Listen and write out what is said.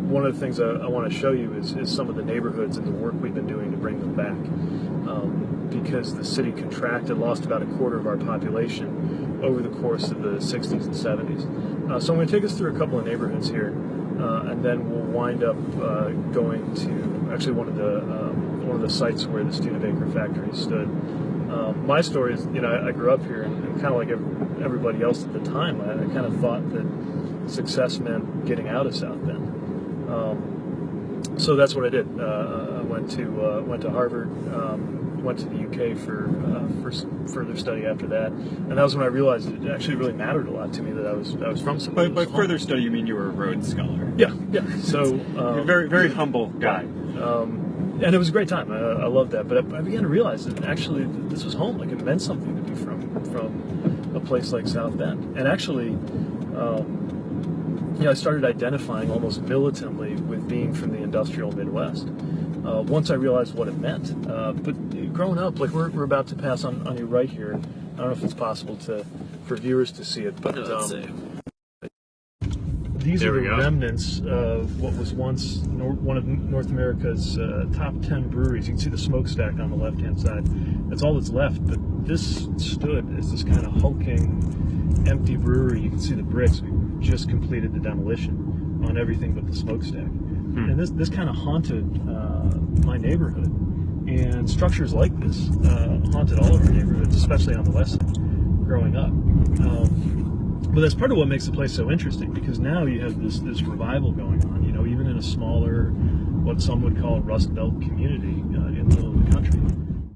one of the things I want to show you is some of the neighborhoods and the work we've been doing to bring them back. Because the city contracted, lost about a quarter of our population over the course of the 60s and 70s. So I'm going to take us through a couple of neighborhoods here, and then we'll wind up going to actually one of the sites where the Studebaker factory stood. My story is, I grew up here, and kind of like everybody else at the time, I kind of thought that success meant getting out of South Bend. So that's what I did. I went to Harvard, went to the UK for further study after that, and that was when I realized it actually really mattered a lot to me that I was from somewhere. By further study, you mean you were a Rhodes Scholar? Yeah. So you're a very humble guy. And it was a great time. I loved that. But I began to realize that actually this was home. Like, it meant something to be from a place like South Bend. And actually, I started identifying almost militantly with being from the industrial Midwest. Once I realized what it meant. But growing up, like we're about to pass on your right here. I don't know if it's possible for viewers to see it, but these are the remnants of what was once one of North America's top 10 breweries. You can see the smokestack on the left-hand side. That's all that's left, but this stood as this kind of hulking, empty brewery. You can see the bricks. We just completed the demolition on everything but the smokestack. And this kind of haunted my neighborhood. And structures like this haunted all of our neighborhoods, especially on the west side, growing up. But that's part of what makes the place so interesting, because now you have this revival going on, even in a smaller, what some would call Rust Belt community in the middle of the country.